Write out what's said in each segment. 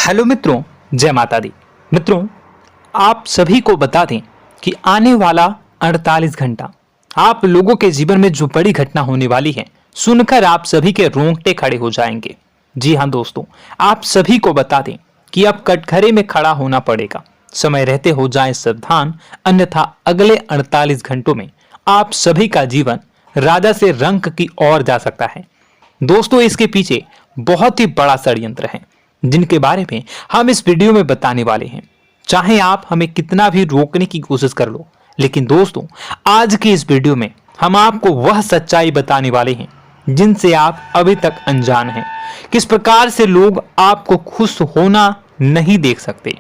Hello मित्रों, जय माता दी। मित्रों, आप सभी को बता दें कि आने वाला 48 घंटा आप लोगों के जीवन में जो बड़ी घटना होने वाली है, सुनकर आप सभी के रोंगटे खड़े हो जाएंगे। जी हाँ दोस्तों, आप सभी को बता दें कि अब कटघरे में खड़ा होना पड़ेगा। समय रहते हो जाएं सावधान, अन्यथा अगले 48 घंटों में आप सभी का जीवन राजा से रंक की ओर जा सकता है। दोस्तों, इसके पीछे बहुत ही बड़ा षड्यंत्र है जिनके बारे में हम इस वीडियो में बताने वाले हैं। चाहे आप हमें कितना भी रोकने की कोशिश कर लो, लेकिन दोस्तों आज की इस वीडियो में हम आपको वह सच्चाई बताने वाले हैं जिनसे आप अभी तक अनजान हैं। किस प्रकार से लोग आपको खुश होना नहीं देख सकते,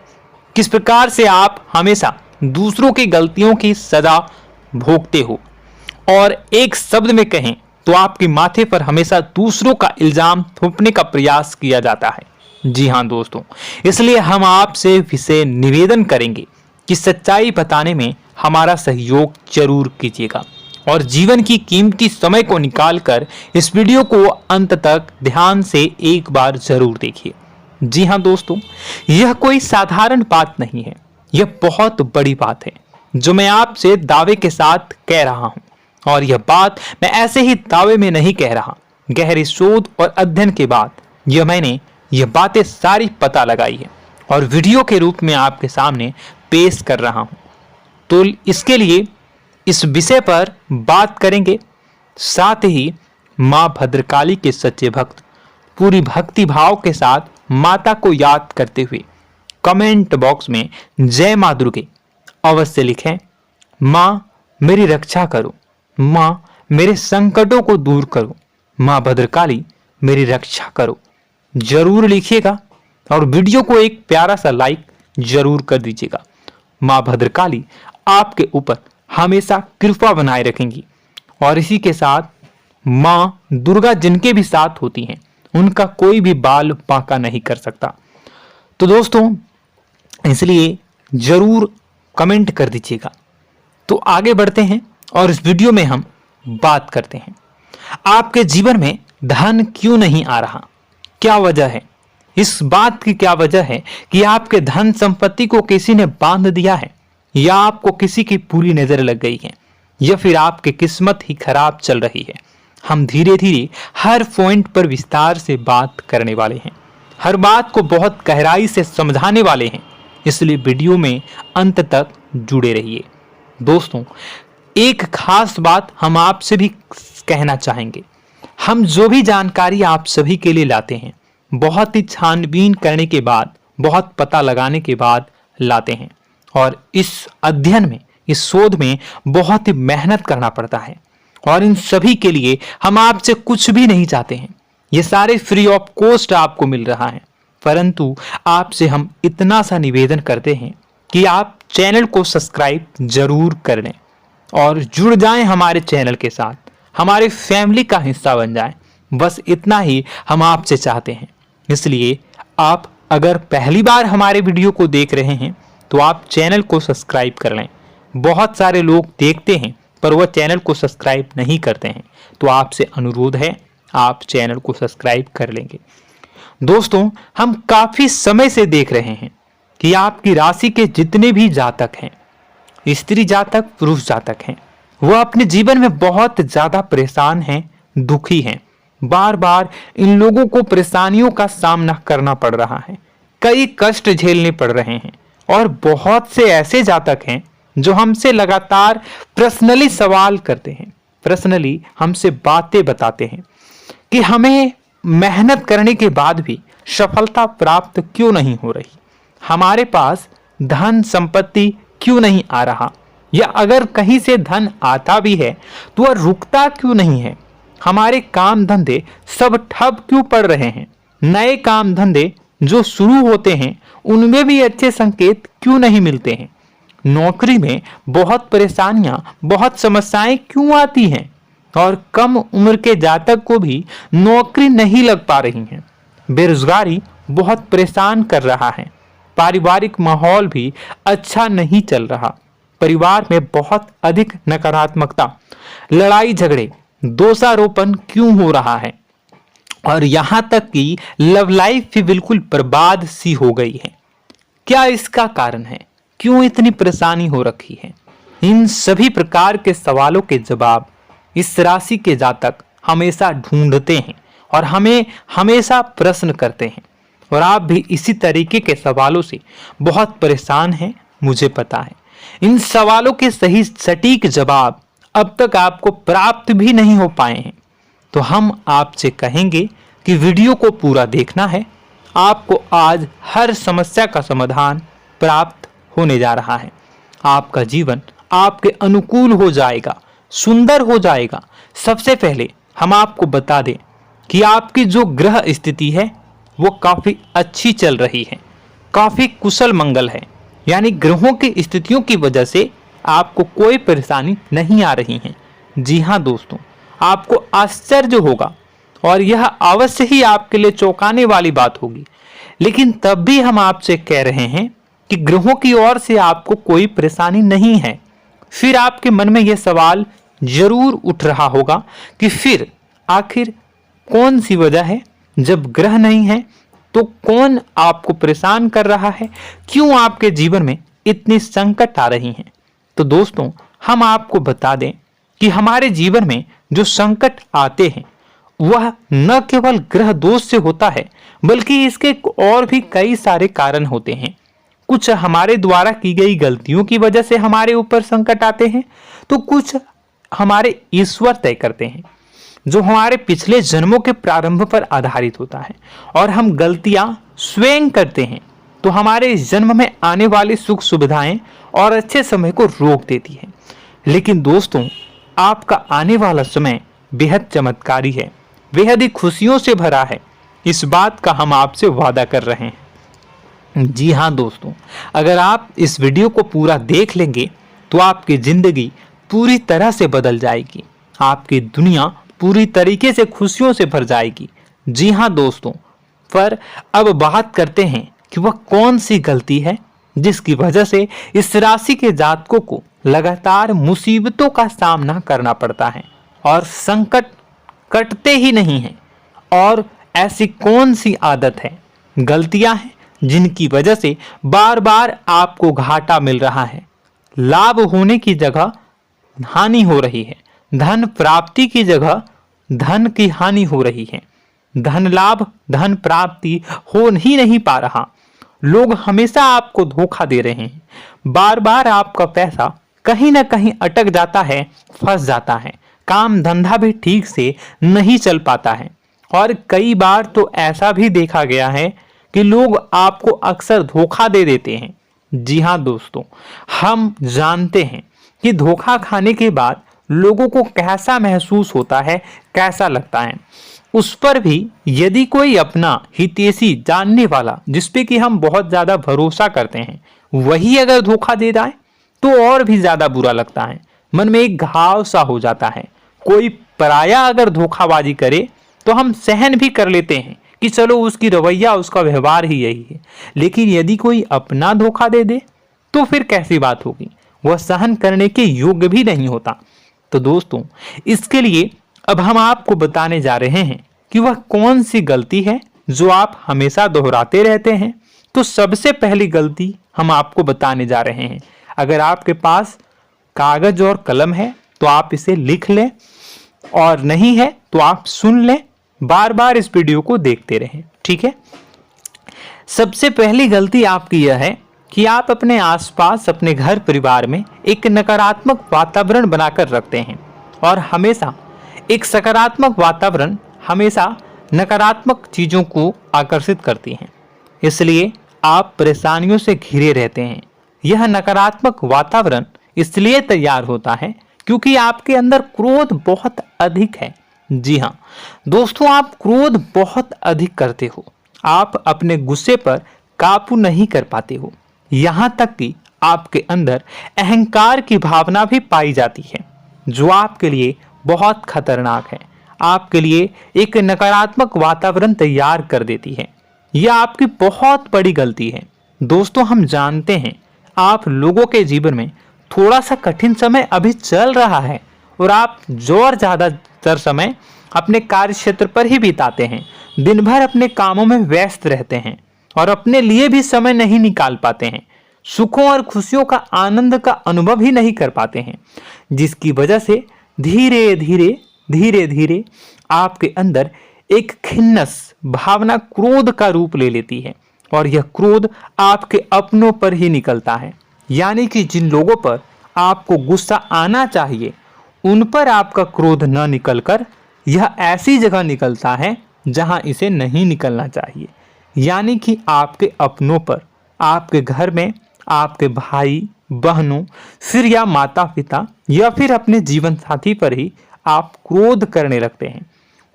किस प्रकार से आप हमेशा दूसरों की गलतियों की सजा भोगते हो, और एक शब्द में कहें तो आपके माथे पर हमेशा दूसरों का इल्जाम थोपने का प्रयास किया जाता है। जी हाँ दोस्तों, इसलिए हम आपसे विशेष निवेदन करेंगे कि सच्चाई बताने में हमारा सहयोग जरूर कीजिएगा और जीवन की कीमती समय को निकालकर इस वीडियो को अंत तक ध्यान से एक बार जरूर देखिए। जी हाँ दोस्तों, यह कोई साधारण बात नहीं है, यह बहुत बड़ी बात है जो मैं आपसे दावे के साथ कह रहा हूं। और यह बात मैं ऐसे ही दावे में नहीं कह रहा, गहरी शोध और अध्ययन के बाद मैंने यह बातें सारी पता लगाई है और वीडियो के रूप में आपके सामने पेश कर रहा हूं। तो इसके लिए इस विषय पर बात करेंगे। साथ ही मां भद्रकाली के सच्चे भक्त पूरी भक्ति भाव के साथ माता को याद करते हुए कमेंट बॉक्स में जय मां दुर्गे अवश्य लिखें। मां मेरी रक्षा करो, मां मेरे संकटों को दूर करो, मां भद्रकाली मेरी रक्षा करो, जरूर लिखिएगा और वीडियो को एक प्यारा सा लाइक जरूर कर दीजिएगा। मां भद्रकाली आपके ऊपर हमेशा कृपा बनाए रखेंगी और इसी के साथ मां दुर्गा जिनके भी साथ होती हैं उनका कोई भी बाल बांका नहीं कर सकता। तो दोस्तों, इसलिए जरूर कमेंट कर दीजिएगा। तो आगे बढ़ते हैं और इस वीडियो में हम बात करते हैं, आपके जीवन में धन क्यों नहीं आ रहा, क्या वजह है। इस बात की क्या वजह है कि आपके धन संपत्ति को किसी ने बांध दिया है, या आपको किसी की पूरी नजर लग गई है, या फिर आपकी किस्मत ही खराब चल रही है। हम धीरे धीरे हर पॉइंट पर विस्तार से बात करने वाले हैं, हर बात को बहुत गहराई से समझाने वाले हैं, इसलिए वीडियो में अंत तक जुड़े रहिए। दोस्तों, एक खास बात हम आपसे भी कहना चाहेंगे, हम जो भी जानकारी आप सभी के लिए लाते हैं बहुत ही छानबीन करने के बाद, बहुत पता लगाने के बाद लाते हैं, और इस अध्ययन में, इस शोध में बहुत ही मेहनत करना पड़ता है। और इन सभी के लिए हम आपसे कुछ भी नहीं चाहते हैं, ये सारे फ्री ऑफ कॉस्ट आपको मिल रहा है, परंतु आपसे हम इतना सा निवेदन करते हैं कि आप चैनल को सब्सक्राइब जरूर कर लें और जुड़ जाएं हमारे चैनल के साथ, हमारे फैमिली का हिस्सा बन जाएं। बस इतना ही हम आपसे चाहते हैं। इसलिए आप अगर पहली बार हमारे वीडियो को देख रहे हैं तो आप चैनल को सब्सक्राइब कर लें। बहुत सारे लोग देखते हैं पर वह चैनल को सब्सक्राइब नहीं करते हैं, तो आपसे अनुरोध है आप चैनल को सब्सक्राइब कर लेंगे। दोस्तों, हम काफी समय से देख रहे हैं कि आपकी राशि के जितने भी जातक हैं, स्त्री जातक, पुरुष जातक हैं, वह अपने जीवन में बहुत ज्यादा परेशान हैं, दुखी हैं। बार बार इन लोगों को परेशानियों का सामना करना पड़ रहा है, कई कष्ट झेलने पड़ रहे हैं, और बहुत से ऐसे जातक हैं जो हमसे लगातार पर्सनली सवाल करते हैं, पर्सनली हमसे बातें बताते हैं कि हमें मेहनत करने के बाद भी सफलता प्राप्त क्यों नहीं हो रही, हमारे पास धन संपत्ति क्यों नहीं आ रहा, या अगर कहीं से धन आता भी है तो वह रुकता क्यों नहीं है, हमारे काम धंधे सब ठप क्यों पड़ रहे हैं, नए काम धंधे जो शुरू होते हैं उनमें भी अच्छे संकेत क्यों नहीं मिलते हैं, नौकरी में बहुत परेशानियां, बहुत समस्याएं क्यों आती हैं, और कम उम्र के जातक को भी नौकरी नहीं लग पा रही है, बेरोजगारी बहुत परेशान कर रहा है, पारिवारिक माहौल भी अच्छा नहीं चल रहा, परिवार में बहुत अधिक नकारात्मकता, लड़ाई झगड़े, दोषारोपण क्यों हो रहा है, और यहां तक कि लव लाइफ भी बिल्कुल बर्बाद सी हो गई है। क्या इसका कारण है? क्यों इतनी परेशानी हो रखी है? इन सभी प्रकार के सवालों के जवाब इस राशि के जातक हमेशा ढूंढते हैं और हमें हमेशा प्रश्न करते हैं। और आप भी इसी तरीके के सवालों से बहुत परेशान हैं, मुझे पता है। इन सवालों के सही सटीक जवाब अब तक आपको प्राप्त भी नहीं हो पाए हैं। तो हम आपसे कहेंगे कि वीडियो को पूरा देखना है। आपको आज हर समस्या का समाधान प्राप्त होने जा रहा है। आपका जीवन आपके अनुकूल हो जाएगा, सुंदर हो जाएगा। सबसे पहले हम आपको बता दें कि आपकी जो ग्रह स्थिति है वो काफी अच्छी चल रही है, काफी कुशल मंगल है। यानी ग्रहों की स्थितियों की वजह से आपको कोई परेशानी नहीं आ रही है। जी हाँ दोस्तों, आपको आश्चर्य होगा और यह अवश्य ही आपके लिए चौंकाने वाली बात होगी। लेकिन तब भी हम आपसे कह रहे हैं कि ग्रहों की ओर से आपको कोई परेशानी नहीं है। फिर आपके मन में यह सवाल जरूर उठ रहा होगा कि फिर आखिर कौन सी वजह है? जब ग्रह नहीं है तो कौन आपको परेशान कर रहा है? क्यों आपके जीवन में इतनी संकट आ रही हैं? तो दोस्तों, हम आपको बता दें कि हमारे जीवन में जो संकट आते हैं वह न केवल ग्रह दोष से होता है, बल्कि इसके और भी कई सारे कारण होते हैं। कुछ हमारे द्वारा की गई गलतियों की वजह से हमारे ऊपर संकट आते हैं, तो कुछ हमारे ईश्वर तय करते हैं, जो हमारे पिछले जन्मों के प्रारंभ पर आधारित होता है। और हम गलतियां स्वयं करते हैं तो हमारे इस जन्म में आने वाली सुख सुविधाएं और अच्छे समय को रोक देती है। लेकिन दोस्तों, आपका आने वाला समय बेहद चमत्कारी है, बेहद ही खुशियों से भरा है। इस बात का हम आपसे वादा कर रहे हैं। जी हाँ दोस्तों, अगर आप इस वीडियो को पूरा देख लेंगे तो आपकी जिंदगी पूरी तरह से बदल जाएगी, आपकी दुनिया पूरी तरीके से खुशियों से भर जाएगी। जी हाँ दोस्तों, पर अब बात करते हैं कि वह कौन सी गलती है जिसकी वजह से इस राशि के जातकों को लगातार मुसीबतों का सामना करना पड़ता है और संकट कटते ही नहीं हैं। और ऐसी कौन सी आदत है, गलतियां हैं जिनकी वजह से बार बार आपको घाटा मिल रहा है, लाभ होने की जगह हानि हो रही है, धन प्राप्ति की जगह धन की हानि हो रही है, धन लाभ धन प्राप्ति हो ही नहीं पा रहा, लोग हमेशा आपको धोखा दे रहे हैं, बार बार आपका पैसा कहीं ना कहीं अटक जाता है, फंस जाता है, काम धंधा भी ठीक से नहीं चल पाता है। और कई बार तो ऐसा भी देखा गया है कि लोग आपको अक्सर धोखा दे देते हैं। जी हाँ दोस्तों, हम जानते हैं कि धोखा खाने के बाद लोगों को कैसा महसूस होता है, कैसा लगता है। उस पर भी यदि कोई अपना हितैषी जानने वाला, जिसपे कि हम बहुत ज्यादा भरोसा करते हैं, वही अगर धोखा दे जाए तो और भी ज्यादा बुरा लगता है, मन में एक घाव सा हो जाता है। कोई पराया अगर धोखाबाजी करे तो हम सहन भी कर लेते हैं कि चलो उसकी रवैया, उसका व्यवहार ही यही है। लेकिन यदि कोई अपना धोखा दे दे तो फिर कैसी बात होगी, वह सहन करने के योग्य भी नहीं होता। तो दोस्तों, इसके लिए अब हम आपको बताने जा रहे हैं कि वह कौन सी गलती है जो आप हमेशा दोहराते रहते हैं। तो सबसे पहली गलती हम आपको बताने जा रहे हैं। अगर आपके पास कागज और कलम है तो आप इसे लिख लें, और नहीं है तो आप सुन लें, बार बार इस वीडियो को देखते रहें, ठीक है। सबसे पहली गलती आपकी यह है कि आप अपने आसपास, अपने घर परिवार में एक नकारात्मक वातावरण बनाकर रखते हैं। और हमेशा एक सकारात्मक वातावरण हमेशा नकारात्मक चीजों को आकर्षित करती हैं, इसलिए आप परेशानियों से घिरे रहते हैं। यह नकारात्मक वातावरण इसलिए तैयार होता है क्योंकि आपके अंदर क्रोध बहुत अधिक है। जी हाँ दोस्तों, आप क्रोध बहुत अधिक करते हो, आप अपने गुस्से पर काबू नहीं कर पाते हो, यहाँ तक कि आपके अंदर अहंकार की भावना भी पाई जाती है, जो आपके लिए बहुत खतरनाक है, आपके लिए एक नकारात्मक वातावरण तैयार कर देती है। यह आपकी बहुत बड़ी गलती है। दोस्तों, हम जानते हैं आप लोगों के जीवन में थोड़ा सा कठिन समय अभी चल रहा है और आप और ज्यादातर समय अपने कार्य क्षेत्र पर ही बिताते हैं, दिन भर अपने कामों में व्यस्त रहते हैं और अपने लिए भी समय नहीं निकाल पाते हैं, सुखों और खुशियों का आनंद का अनुभव ही नहीं कर पाते हैं, जिसकी वजह से धीरे धीरे धीरे धीरे आपके अंदर एक खिन्नस भावना क्रोध का रूप ले लेती है और यह क्रोध आपके अपनों पर ही निकलता है। यानी कि जिन लोगों पर आपको गुस्सा आना चाहिए उन पर आपका क्रोध न निकलकर यह ऐसी जगह निकलता है जहां इसे नहीं निकलना चाहिए। यानी कि आपके अपनों पर, आपके घर में आपके भाई बहनों, फिर या माता पिता या फिर अपने जीवन साथी पर ही आप क्रोध करने लगते हैं।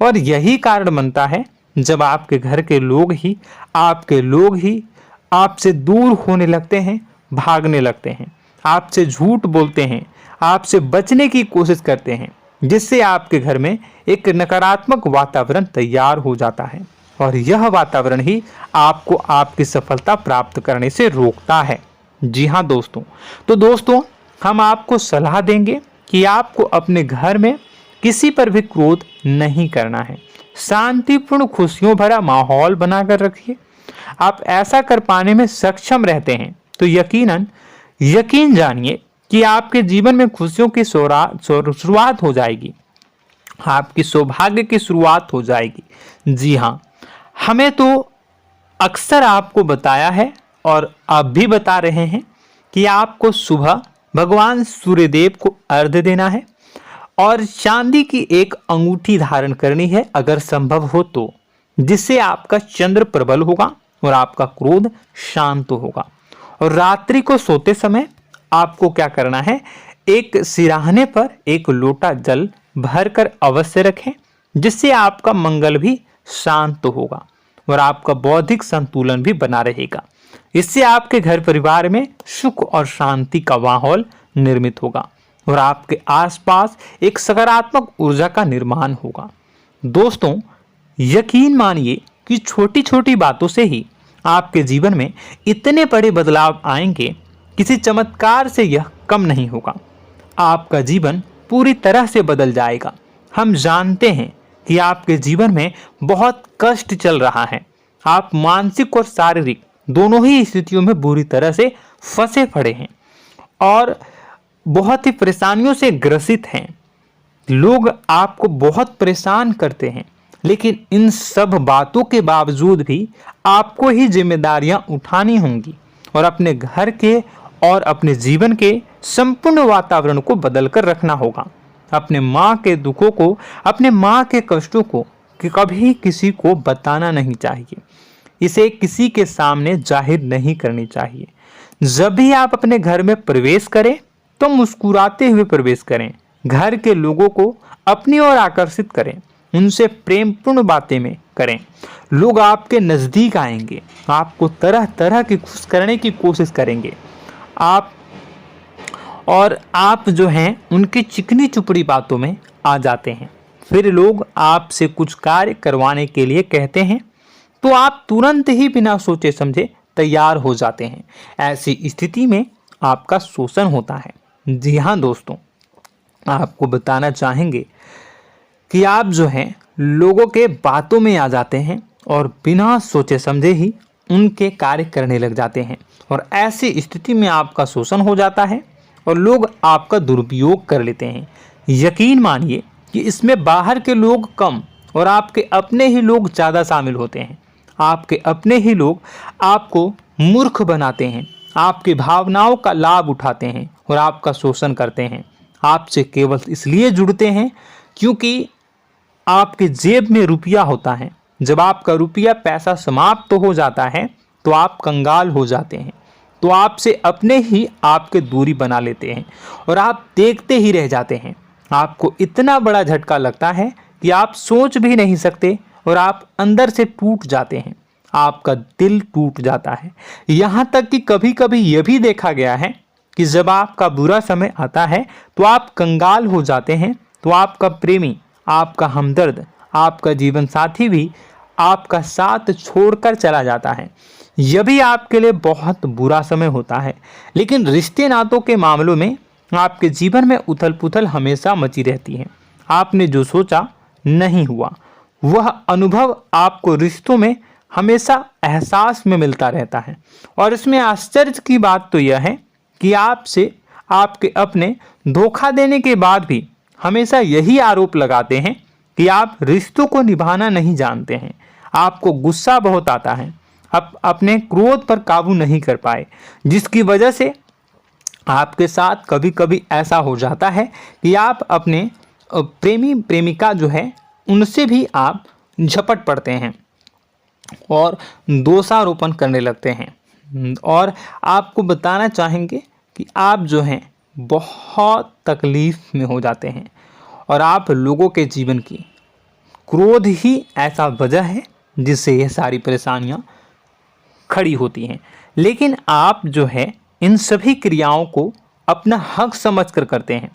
और यही कारण बनता है जब आपके घर के लोग ही आपसे दूर होने लगते हैं, भागने लगते हैं, आपसे झूठ बोलते हैं, आपसे बचने की कोशिश करते हैं, जिससे आपके घर में एक नकारात्मक वातावरण तैयार हो जाता है और यह वातावरण ही आपको आपकी सफलता प्राप्त करने से रोकता है। जी हाँ दोस्तों, तो दोस्तों हम आपको सलाह देंगे कि आपको अपने घर में किसी पर भी क्रोध नहीं करना है। शांतिपूर्ण खुशियों भरा माहौल बनाकर रखिए। आप ऐसा कर पाने में सक्षम रहते हैं तो यकीन जानिए कि आपके जीवन में खुशियों की शुरुआत हो जाएगी, आपकी सौभाग्य की शुरुआत हो जाएगी। जी हाँ, हमें तो अक्सर आपको बताया है और आप भी बता रहे हैं कि आपको सुबह भगवान सूर्यदेव को अर्घ्य देना है और चांदी की एक अंगूठी धारण करनी है अगर संभव हो तो, जिससे आपका चंद्र प्रबल होगा और आपका क्रोध शांत होगा। और रात्रि को सोते समय आपको क्या करना है, एक सिराहने पर एक लोटा जल भरकर अवश्य रखें, जिससे आपका मंगल भी शांत होगा और आपका बौद्धिक संतुलन भी बना रहेगा। इससे आपके घर परिवार में सुख और शांति का माहौल निर्मित होगा और आपके आसपास एक सकारात्मक ऊर्जा का निर्माण होगा। दोस्तों यकीन मानिए कि छोटी छोटी बातों से ही आपके जीवन में इतने बड़े बदलाव आएंगे, किसी चमत्कार से यह कम नहीं होगा। आपका जीवन पूरी तरह से बदल जाएगा। हम जानते हैं कि आपके जीवन में बहुत कष्ट चल रहा है, आप मानसिक और शारीरिक दोनों ही स्थितियों में बुरी तरह से फंसे पड़े हैं और बहुत ही परेशानियों से ग्रसित हैं। लोग आपको बहुत परेशान करते हैं, लेकिन इन सब बातों के बावजूद भी आपको ही जिम्मेदारियां उठानी होंगी और अपने घर के और अपने जीवन के संपूर्ण वातावरण को बदलकर रखना होगा। अपने माँ के दुखों को, अपने माँ के कष्टों को कभी किसी को बताना नहीं चाहिए, इसे किसी के सामने जाहिर नहीं करनी चाहिए। जब भी आप अपने घर में प्रवेश करें तो मुस्कुराते हुए प्रवेश करें, घर के लोगों को अपनी ओर आकर्षित करें, उनसे प्रेमपूर्ण बातें में करें। लोग आपके नज़दीक आएंगे, आपको तरह तरह की खुश करने की कोशिश करेंगे। आप जो हैं उनकी चिकनी चुपड़ी बातों में आ जाते हैं। फिर लोग आपसे कुछ कार्य करवाने के लिए कहते हैं तो आप तुरंत ही बिना सोचे समझे तैयार हो जाते हैं। ऐसी स्थिति में आपका शोषण होता है। जी हाँ दोस्तों, आपको बताना चाहेंगे कि आप जो हैं लोगों के बातों में आ जाते हैं और बिना सोचे समझे ही उनके कार्य करने लग जाते हैं और ऐसी स्थिति में आपका शोषण हो जाता है और लोग आपका दुरुपयोग कर लेते हैं। यकीन मानिए कि इसमें बाहर के लोग कम और आपके अपने ही लोग ज़्यादा शामिल होते हैं। आपके अपने ही लोग आपको मूर्ख बनाते हैं, आपकी भावनाओं का लाभ उठाते हैं और आपका शोषण करते हैं। आपसे केवल इसलिए जुड़ते हैं क्योंकि आपके जेब में रुपया होता है। जब आपका रुपया पैसा समाप्त हो जाता है तो आप कंगाल हो जाते हैं, तो आपसे अपने ही आपके दूरी बना लेते हैं और आप देखते ही रह जाते हैं। आपको इतना बड़ा झटका लगता है कि आप सोच भी नहीं सकते और आप अंदर से टूट जाते हैं, आपका दिल टूट जाता है। यहाँ तक कि कभी कभी यह भी देखा गया है कि जब आपका बुरा समय आता है तो आप कंगाल हो जाते हैं, तो आपका प्रेमी, आपका हमदर्द, आपका जीवन साथी भी आपका साथ छोड़कर चला जाता है। यह भी आपके लिए बहुत बुरा समय होता है। लेकिन रिश्ते नातों के मामलों में आपके जीवन में उथल पुथल हमेशा मची रहती है। आपने जो सोचा नहीं हुआ। वह अनुभव आपको रिश्तों में हमेशा एहसास में मिलता रहता है। और इसमें आश्चर्य की बात तो यह है कि आपसे आपके अपने धोखा देने के बाद भी हमेशा यही आरोप लगाते हैं कि आप रिश्तों को निभाना नहीं जानते हैं। आपको गुस्सा बहुत आता है, आप अपने क्रोध पर काबू नहीं कर पाए, जिसकी वजह से आपके साथ कभी कभी ऐसा हो जाता है कि आप अपने प्रेमी प्रेमिका जो है उनसे भी आप झपट पड़ते हैं और दोषारोपण करने लगते हैं। और आपको बताना चाहेंगे कि आप जो हैं बहुत तकलीफ में हो जाते हैं और आप लोगों के जीवन की क्रोध ही ऐसा वजह है जिससे यह सारी परेशानियां खड़ी होती हैं। लेकिन आप जो है इन सभी क्रियाओं को अपना हक समझकर करते हैं,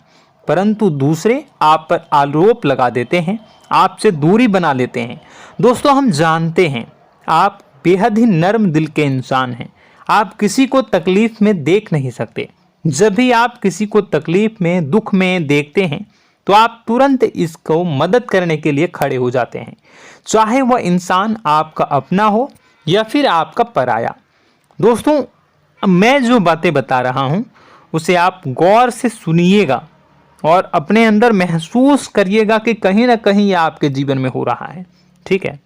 परंतु दूसरे आप पर आरोप लगा देते हैं, आपसे दूरी बना लेते हैं। दोस्तों, हम जानते हैं आप बेहद ही नर्म दिल के इंसान हैं। आप किसी को तकलीफ में देख नहीं सकते। जब भी आप किसी को तकलीफ में, दुख में देखते हैं तो आप तुरंत इसको मदद करने के लिए खड़े हो जाते हैं, चाहे वह इंसान आपका अपना हो या फिर आपका पराया। दोस्तों, मैं जो बातें बता रहा हूं उसे आप गौर से सुनिएगा और अपने अंदर महसूस करिएगा कि कहीं ना कहीं यह आपके जीवन में हो रहा है। ठीक है,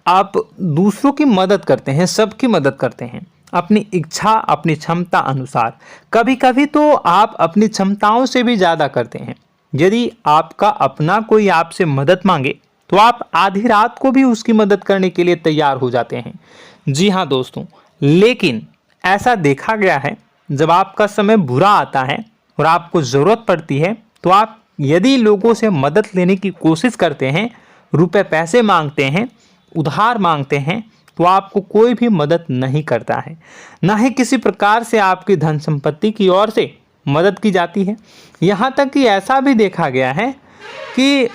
आप दूसरों की मदद करते हैं, सबकी मदद करते हैं अपनी इच्छा, अपनी क्षमता अनुसार। कभी कभी तो आप अपनी क्षमताओं से भी ज़्यादा करते हैं। यदि आपका अपना कोई आपसे मदद मांगे तो आप आधी रात को भी उसकी मदद करने के लिए तैयार हो जाते हैं। जी हाँ दोस्तों, लेकिन ऐसा देखा गया है जब आपका समय बुरा आता है और आपको ज़रूरत पड़ती है तो आप यदि लोगों से मदद लेने की कोशिश करते हैं, रुपए पैसे मांगते हैं, उधार मांगते हैं, तो आपको कोई भी मदद नहीं करता है। ना ही किसी प्रकार से आपकी धन संपत्ति की ओर से मदद की जाती है। यहाँ तक कि ऐसा भी देखा गया है कि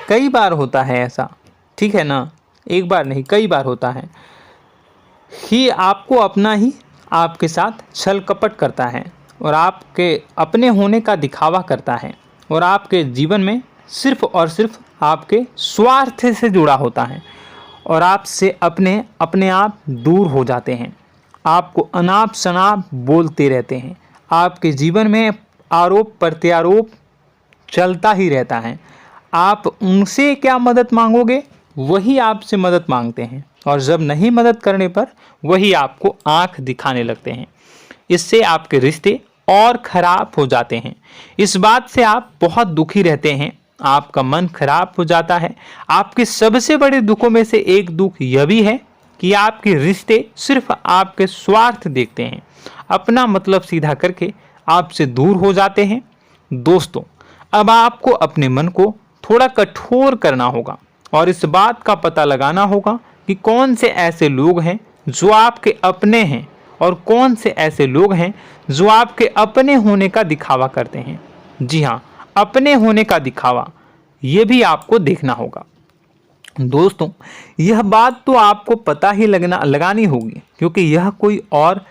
कई बार होता है ऐसा, ठीक है ना, एक बार नहीं कई बार होता है कि आपको अपना ही आपके साथ छल कपट करता है और आपके अपने होने का दिखावा करता है और आपके जीवन में सिर्फ और सिर्फ आपके स्वार्थ से जुड़ा होता है और आपसे अपने आप दूर हो जाते हैं। आपको अनाप शनाप बोलते रहते हैं। आपके जीवन में आरोप प्रत्यारोप चलता ही रहता है। आप उनसे क्या मदद मांगोगे, वही आपसे मदद मांगते हैं और जब नहीं मदद करने पर वही आपको आंख दिखाने लगते हैं। इससे आपके रिश्ते और खराब हो जाते हैं। इस बात से आप बहुत दुखी रहते हैं, आपका मन खराब हो जाता है। आपके सबसे बड़े दुखों में से एक दुख यह भी है कि आपके रिश्ते सिर्फ आपके स्वार्थ देखते हैं, अपना मतलब सीधा करके आपसे दूर हो जाते हैं। दोस्तों, अब आपको अपने मन को थोड़ा कठोर करना होगा और इस बात का पता लगाना होगा कि कौन से ऐसे लोग हैं जो आपके अपने हैं और कौन से ऐसे लोग हैं जो आपके अपने होने का दिखावा करते हैं। जी हाँ, अपने होने का दिखावा, ये भी आपको देखना होगा। दोस्तों, यह बात तो आपको पता ही लगानी होगी, क्योंकि यह कोई और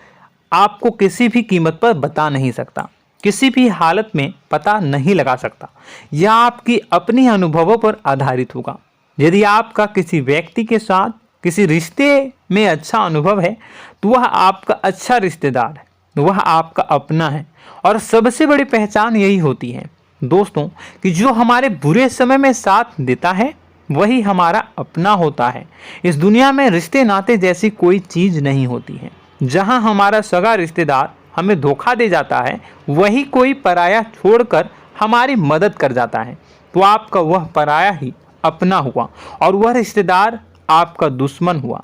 आपको किसी भी कीमत पर बता नहीं सकता, किसी भी हालत में पता नहीं लगा सकता। यह आपकी अपनी अनुभवों पर आधारित होगा। यदि आपका किसी व्यक्ति के साथ किसी रिश्ते में अच्छा अनुभव है तो वह आपका अच्छा रिश्तेदार है, वह आपका अपना है। और सबसे बड़ी पहचान यही होती है दोस्तों कि जो हमारे बुरे समय में साथ देता है वही हमारा अपना होता है। इस दुनिया में रिश्ते नाते जैसी कोई चीज़ नहीं होती है। जहां हमारा सगा रिश्तेदार हमें धोखा दे जाता है, वही कोई पराया छोड़कर हमारी मदद कर जाता है, तो आपका वह पराया ही अपना हुआ और वह रिश्तेदार आपका दुश्मन हुआ।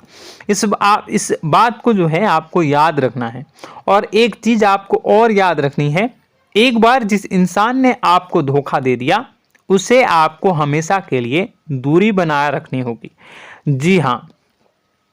इस बात को जो है आपको याद रखना है। और एक चीज़ आपको और याद रखनी है, एक बार जिस इंसान ने आपको धोखा दे दिया उसे आपको हमेशा के लिए दूरी बनाए रखनी होगी। जी हाँ,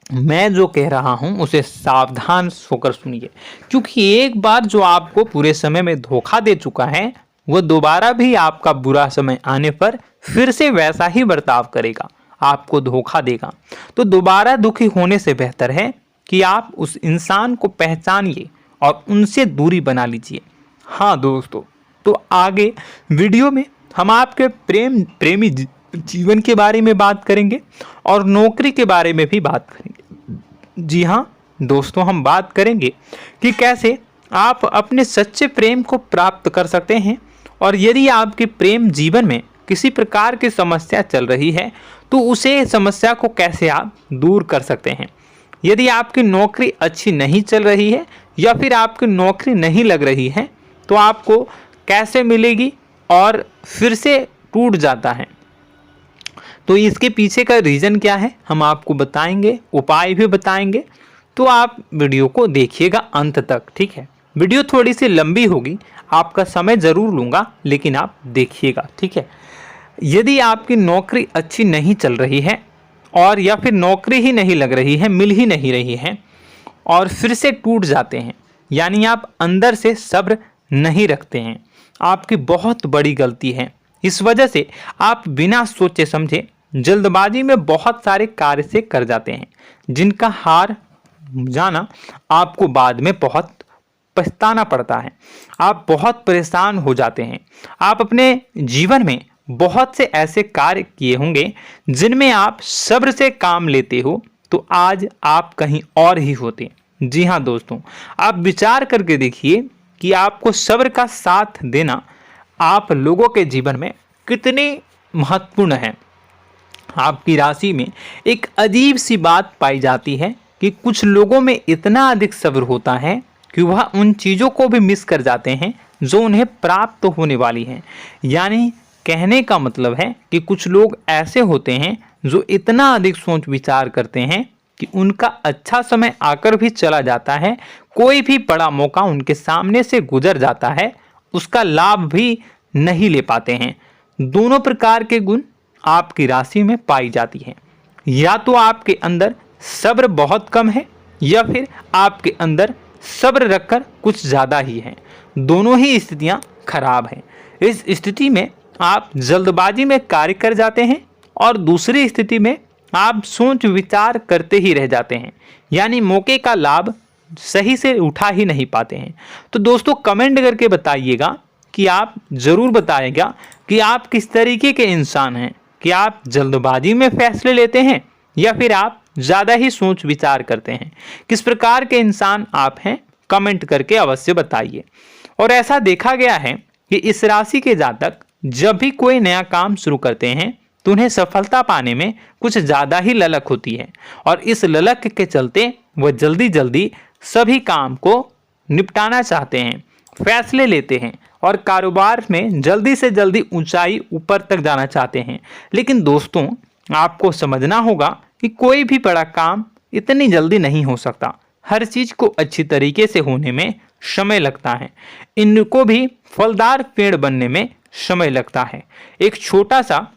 मैं जो कह रहा हूं उसे सावधान होकर सुनिए, क्योंकि एक बार जो आपको पूरे समय में धोखा दे चुका है वह दोबारा भी आपका बुरा समय आने पर फिर से वैसा ही बर्ताव करेगा, आपको धोखा देगा। तो दोबारा दुखी होने से बेहतर है कि आप उस इंसान को पहचानिए और उनसे दूरी बना लीजिए। हाँ दोस्तों, तो आगे वीडियो में हम आपके प्रेमी जीवन के बारे में बात करेंगे और नौकरी के बारे में भी बात करेंगे। जी हाँ दोस्तों, हम बात करेंगे कि कैसे आप अपने सच्चे प्रेम को प्राप्त कर सकते हैं, और यदि आपके प्रेम जीवन में किसी प्रकार की समस्या चल रही है तो उसे समस्या को कैसे आप दूर कर सकते हैं। यदि आपकी नौकरी अच्छी नहीं चल रही है या फिर आपकी नौकरी नहीं लग रही है तो आपको कैसे मिलेगी और फिर से टूट जाता है, तो इसके पीछे का रीज़न क्या है हम आपको बताएंगे, उपाय भी बताएंगे। तो आप वीडियो को देखिएगा अंत तक, ठीक है। वीडियो थोड़ी सी लंबी होगी, आपका समय ज़रूर लूँगा, लेकिन आप देखिएगा, ठीक है। यदि आपकी नौकरी अच्छी नहीं चल रही है और या फिर नौकरी ही नहीं लग रही है, मिल ही नहीं रही है और फिर से टूट जाते हैं, यानी आप अंदर से सब्र नहीं रखते हैं, आपकी बहुत बड़ी गलती है। इस वजह से आप बिना सोचे समझे जल्दबाजी में बहुत सारे कार्य से कर जाते हैं, जिनका हार जाना आपको बाद में बहुत पछताना पड़ता है। आप बहुत परेशान हो जाते हैं। आप अपने जीवन में बहुत से ऐसे कार्य किए होंगे जिनमें आप सब्र से काम लेते हो, तो आज आप कहीं और ही होते। जी हाँ दोस्तों, आप विचार करके देखिए कि आपको सब्र का साथ देना आप लोगों के जीवन में कितने महत्वपूर्ण है। आपकी राशि में एक अजीब सी बात पाई जाती है कि कुछ लोगों में इतना अधिक सब्र होता है कि वह उन चीज़ों को भी मिस कर जाते हैं जो उन्हें प्राप्त होने वाली हैं। यानी कहने का मतलब है कि कुछ लोग ऐसे होते हैं जो इतना अधिक सोच विचार करते हैं कि उनका अच्छा समय आकर भी चला जाता है, कोई भी बड़ा मौका उनके सामने से गुजर जाता है, उसका लाभ भी नहीं ले पाते हैं। दोनों प्रकार के गुण आपकी राशि में पाई जाती हैं। या तो आपके अंदर सब्र बहुत कम है या फिर आपके अंदर सब्र रखकर कुछ ज़्यादा ही है। दोनों ही स्थितियाँ खराब हैं। इस स्थिति में आप जल्दबाजी में कार्य कर जाते हैं और दूसरी स्थिति में आप सोच विचार करते ही रह जाते हैं, यानी मौके का लाभ सही से उठा ही नहीं पाते हैं। तो दोस्तों कमेंट करके बताइएगा कि आप ज़रूर बताइएगा कि आप किस तरीके के इंसान हैं, कि आप जल्दबाजी में फैसले लेते हैं या फिर आप ज़्यादा ही सोच विचार करते हैं। किस प्रकार के इंसान आप हैं, कमेंट करके अवश्य बताइए। और ऐसा देखा गया है कि इस राशि के जातक जब भी कोई नया काम शुरू करते हैं तो उन्हें सफलता पाने में कुछ ज़्यादा ही ललक होती है, और इस ललक के चलते वह जल्दी जल्दी सभी काम को निपटाना चाहते हैं, फैसले लेते हैं और कारोबार में जल्दी से जल्दी ऊंचाई ऊपर तक जाना चाहते हैं। लेकिन दोस्तों आपको समझना होगा कि कोई भी बड़ा काम इतनी जल्दी नहीं हो सकता। हर चीज़ को अच्छी तरीके से होने में समय लगता है। इनको भी फलदार पेड़ बनने में समय लगता है। एक छोटा सा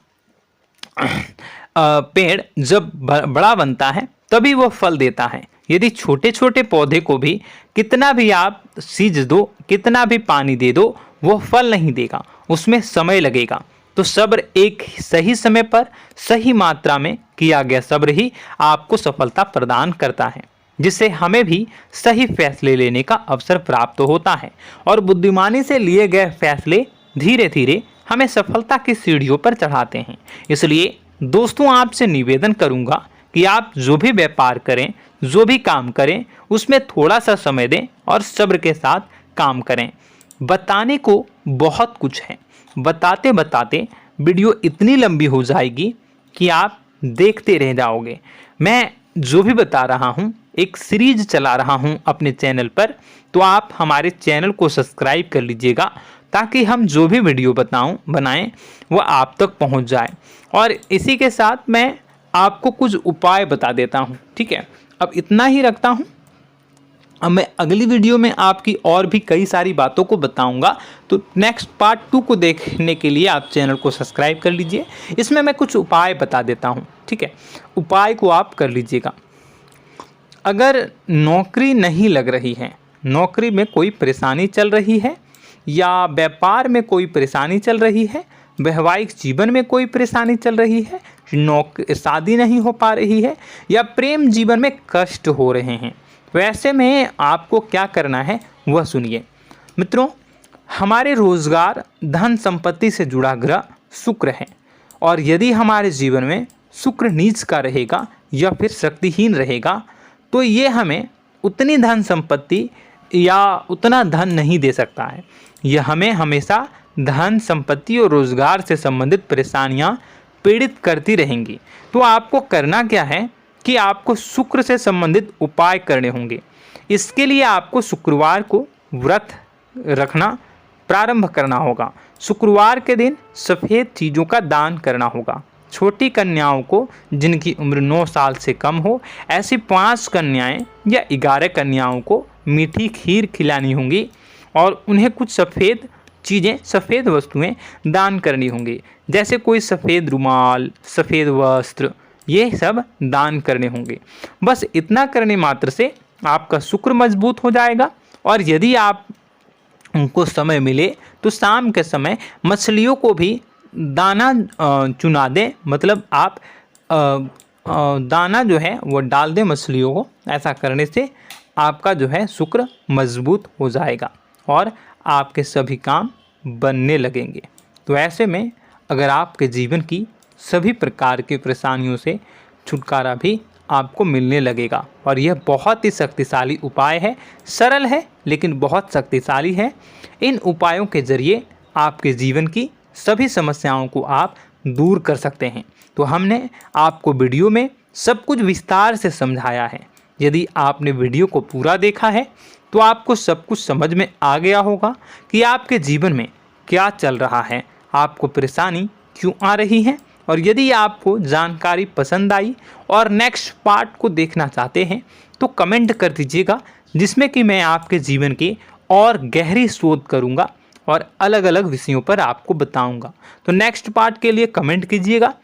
पेड़ जब बड़ा बनता है तभी वो फल देता है। यदि छोटे छोटे पौधे को भी कितना भी आप सींच दो, कितना भी पानी दे दो, वो फल नहीं देगा, उसमें समय लगेगा। तो सब्र एक सही समय पर सही मात्रा में किया गया सब्र ही आपको सफलता प्रदान करता है, जिससे हमें भी सही फैसले लेने का अवसर प्राप्त होता है और बुद्धिमानी से लिए गए फैसले धीरे धीरे हमें सफलता की सीढ़ियों पर चढ़ाते हैं। इसलिए दोस्तों आपसे निवेदन करूंगा कि आप जो भी व्यापार करें, जो भी काम करें, उसमें थोड़ा सा समय दें और सब्र के साथ काम करें। बताने को बहुत कुछ है, बताते बताते वीडियो इतनी लंबी हो जाएगी कि आप देखते रह जाओगे। मैं जो भी बता रहा हूँ एक सीरीज चला रहा हूँ अपने चैनल पर, तो आप हमारे चैनल को सब्सक्राइब कर लीजिएगा ताकि हम जो भी वीडियो बनाएं वो आप तक पहुँच जाए। और इसी के साथ मैं आपको कुछ उपाय बता देता हूँ, ठीक है। अब इतना ही रखता हूँ। अब मैं अगली वीडियो में आपकी और भी कई सारी बातों को बताऊंगा, तो नेक्स्ट पार्ट 2 को देखने के लिए आप चैनल को सब्सक्राइब कर लीजिए। इसमें मैं कुछ उपाय बता देता हूं, ठीक है। उपाय को आप कर लीजिएगा। अगर नौकरी नहीं लग रही है, नौकरी में कोई परेशानी चल रही है, या व्यापार में कोई परेशानी चल रही है, वैवाहिक जीवन में कोई परेशानी चल रही है, शादी नहीं हो पा रही है, या प्रेम जीवन में कष्ट हो रहे हैं, वैसे में आपको क्या करना है वह सुनिए। मित्रों, हमारे रोजगार धन संपत्ति से जुड़ा ग्रह शुक्र है, और यदि हमारे जीवन में शुक्र नीच का रहेगा या फिर शक्तिहीन रहेगा तो ये हमें उतनी धन संपत्ति या उतना धन नहीं दे सकता है। यह हमें हमेशा धन संपत्ति और रोजगार से संबंधित परेशानियां पीड़ित करती रहेंगी। तो आपको करना क्या है कि आपको शुक्र से संबंधित उपाय करने होंगे। इसके लिए आपको शुक्रवार को व्रत रखना प्रारंभ करना होगा। शुक्रवार के दिन सफ़ेद चीज़ों का दान करना होगा। छोटी कन्याओं को जिनकी उम्र 9 साल से कम हो, ऐसी 5 कन्याएं या 11 कन्याओं को मीठी खीर खिलानी होंगी और उन्हें कुछ सफ़ेद चीज़ें, सफ़ेद वस्तुएं दान करनी होंगी, जैसे कोई सफ़ेद रुमाल, सफ़ेद वस्त्र, ये सब दान करने होंगे। बस इतना करने मात्र से आपका शुक्र मजबूत हो जाएगा। और यदि आप उनको समय मिले तो शाम के समय मछलियों को भी दाना चुना दें, मतलब आप दाना जो है वो डाल दें मछलियों को। ऐसा करने से आपका जो है शुक्र मजबूत हो जाएगा और आपके सभी काम बनने लगेंगे। तो ऐसे में अगर आपके जीवन की सभी प्रकार की परेशानियों से छुटकारा भी आपको मिलने लगेगा। और यह बहुत ही शक्तिशाली उपाय है, सरल है लेकिन बहुत शक्तिशाली है। इन उपायों के ज़रिए आपके जीवन की सभी समस्याओं को आप दूर कर सकते हैं। तो हमने आपको वीडियो में सब कुछ विस्तार से समझाया है। यदि आपने वीडियो को पूरा देखा है तो आपको सब कुछ समझ में आ गया होगा कि आपके जीवन में क्या चल रहा है, आपको परेशानी क्यों आ रही है। और यदि आपको जानकारी पसंद आई और नेक्स्ट पार्ट को देखना चाहते हैं तो कमेंट कर दीजिएगा, जिसमें कि मैं आपके जीवन की और गहरी शोध करूंगा और अलग अलग विषयों पर आपको बताऊंगा। तो नेक्स्ट पार्ट के लिए कमेंट कीजिएगा,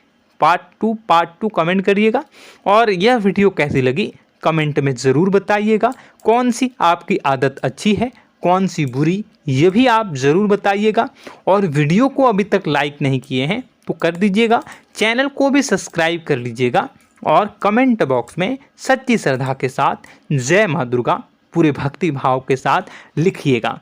पार्ट टू कमेंट करिएगा। और यह वीडियो कैसी लगी कमेंट में ज़रूर बताइएगा। कौन सी आपकी आदत अच्छी है, कौन सी बुरी, ये भी आप ज़रूर बताइएगा। और वीडियो को अभी तक लाइक नहीं किए हैं तो कर दीजिएगा, चैनल को भी सब्सक्राइब कर लीजिएगा और कमेंट बॉक्स में सच्ची श्रद्धा के साथ जय माँ दुर्गा पूरे भक्ति भाव के साथ लिखिएगा।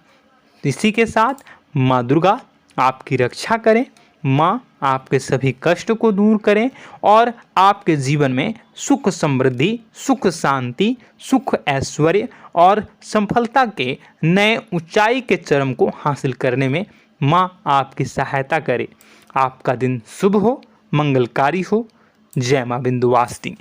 इसी के साथ माँ दुर्गा आपकी रक्षा करें, माँ आपके सभी कष्ट को दूर करें और आपके जीवन में सुख समृद्धि, सुख शांति, सुख ऐश्वर्य और सफलता के नए ऊंचाई के चरम को हासिल करने में माँ आपकी सहायता करे। आपका दिन शुभ हो, मंगलकारी हो। जय माँ विंध्यवासिनी।